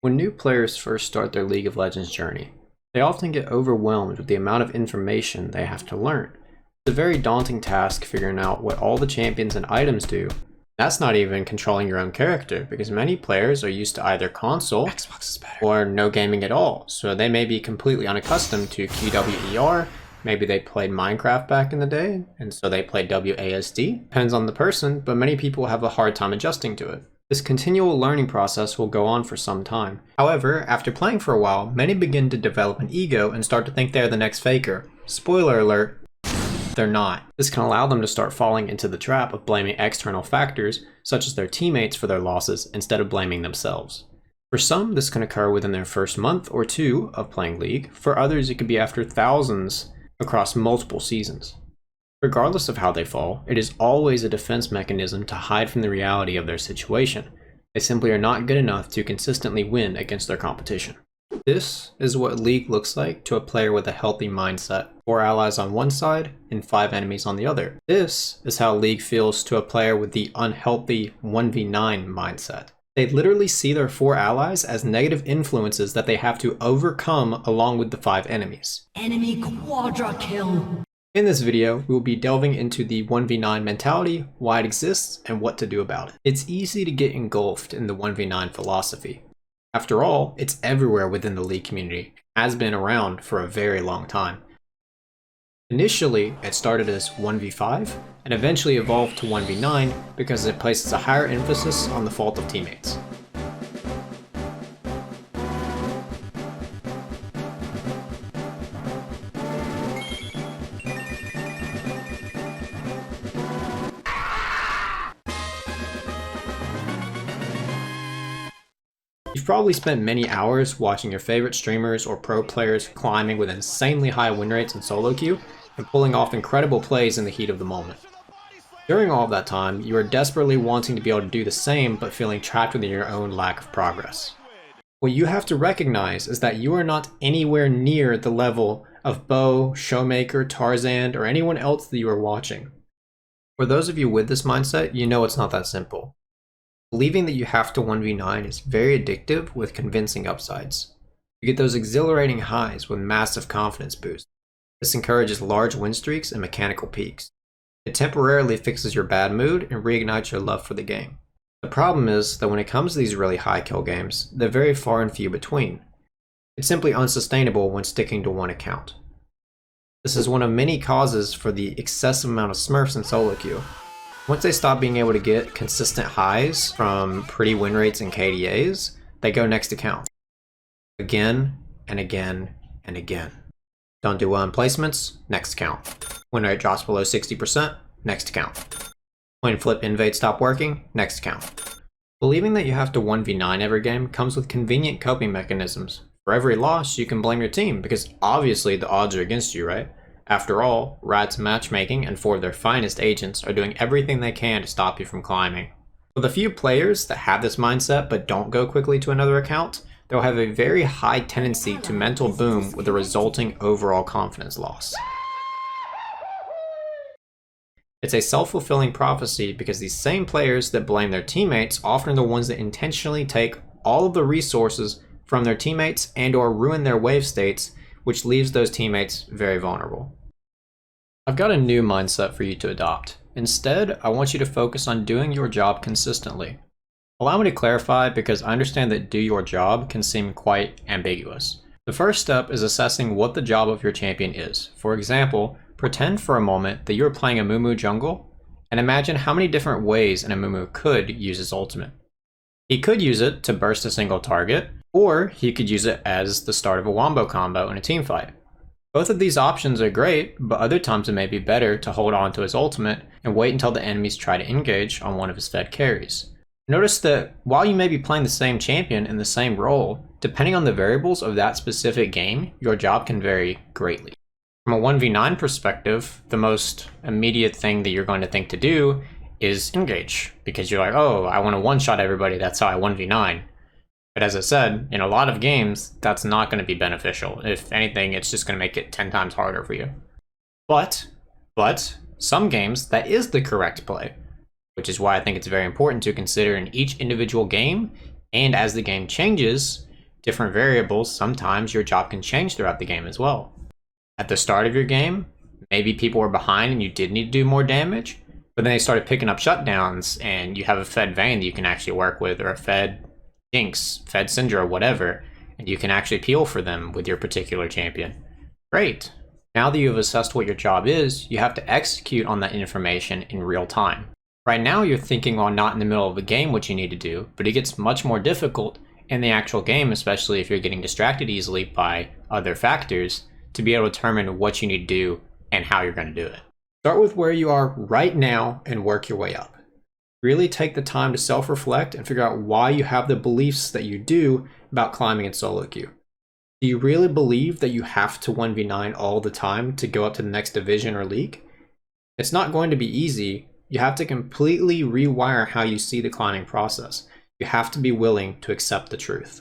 When new players first start their League of Legends journey, they often get overwhelmed with the amount of information they have to learn. It's a very daunting task figuring out what all the champions and items do. That's not even controlling your own character, because many players are used to either console Xbox is better. or no gaming at all, so they may be completely unaccustomed to QWER. Maybe they played Minecraft back in the day, and so they played WASD. Depends on the person, but many people have a hard time adjusting to it. This continual learning process will go on for some time. However, after playing for a while, many begin to develop an ego and start to think they're the next faker. Spoiler alert, they're not. This can allow them to start falling into the trap of blaming external factors, such as their teammates, for their losses instead of blaming themselves. For some, this can occur within their first month or two of playing League. For others, it could be after thousands across multiple seasons. Regardless of how they fall, it is always a defense mechanism to hide from the reality of their situation. They simply are not good enough to consistently win against their competition. This is what League looks like to a player with a healthy mindset. 4 allies on one side and 5 enemies on the other. This is how League feels to a player with the unhealthy 1v9 mindset. They literally see their 4 allies as negative influences that they have to overcome along with the 5 enemies. Enemy quadra kill. In this video, we will be delving into the 1v9 mentality, why it exists, and what to do about it. It's easy to get engulfed in the 1v9 philosophy. After all, it's everywhere within the League community, has been around for a very long time. Initially, it started as 1v5, and eventually evolved to 1v9 because it places a higher emphasis on the fault of teammates. You've probably spent many hours watching your favorite streamers or pro players climbing with insanely high win rates in solo queue and pulling off incredible plays in the heat of the moment. During all of that time, you are desperately wanting to be able to do the same but feeling trapped within your own lack of progress. What you have to recognize is that you are not anywhere near the level of Bo, Showmaker, Tarzan, or anyone else that you are watching. For those of you with this mindset, you know it's not that simple. Believing that you have to 1v9 is very addictive with convincing upsides. You get those exhilarating highs with massive confidence boosts. This encourages large win streaks and mechanical peaks. It temporarily fixes your bad mood and reignites your love for the game. The problem is that when it comes to these really high kill games, they're very far and few between. It's simply unsustainable when sticking to one account. This is one of many causes for the excessive amount of smurfs in solo queue. Once they stop being able to get consistent highs from pretty win rates and KDAs, they go next account. Again and again and again. Don't do well in placements, next account. Win rate drops below 60%, next account. Coin flip invade stop working, next account. Believing that you have to 1v9 every game comes with convenient coping mechanisms. For every loss, you can blame your team, because obviously the odds are against you, right? After all, Rad's matchmaking and 4 of their finest agents are doing everything they can to stop you from climbing. For the few players that have this mindset but don't go quickly to another account, they'll have a very high tendency to mental boom with a resulting overall confidence loss. It's a self-fulfilling prophecy because these same players that blame their teammates often are the ones that intentionally take all of the resources from their teammates and/or ruin their wave states, which leaves those teammates very vulnerable. I've got a new mindset for you to adopt. Instead, I want you to focus on doing your job consistently. Allow me to clarify, because I understand that do your job can seem quite ambiguous. The first step is assessing what the job of your champion is. For example, pretend for a moment that you're playing Amumu jungle, and imagine how many different ways an Amumu could use his ultimate. He could use it to burst a single target, or he could use it as the start of a wombo combo in a team fight. Both of these options are great, but other times it may be better to hold on to his ultimate and wait until the enemies try to engage on one of his fed carries. Notice that while you may be playing the same champion in the same role, depending on the variables of that specific game, your job can vary greatly. From a 1v9 perspective, the most immediate thing that you're going to think to do is engage, because you're like, oh, I want to one-shot everybody, that's how I 1v9. But as I said, in a lot of games, that's not going to be beneficial. If anything, it's just going to make it 10 times harder for you. But some games, that is the correct play, which is why I think it's very important to consider in each individual game, and as the game changes, different variables, sometimes your job can change throughout the game as well. At the start of your game, maybe people were behind and you did need to do more damage, but then they started picking up shutdowns and you have a Fed Vayne that you can actually work with, or a Fed Jinx, Fed Syndra, whatever, and you can actually peel for them with your particular champion. Great. Now that you've assessed what your job is, you have to execute on that information in real time. Right now you're thinking while not in the middle of a game what you need to do, but it gets much more difficult in the actual game, especially if you're getting distracted easily by other factors, to be able to determine what you need to do and how you're going to do it. Start with where you are right now and work your way up. Really take the time to self-reflect and figure out why you have the beliefs that you do about climbing in solo queue. Do you really believe that you have to 1v9 all the time to go up to the next division or league? It's not going to be easy. You have to completely rewire how you see the climbing process. You have to be willing to accept the truth.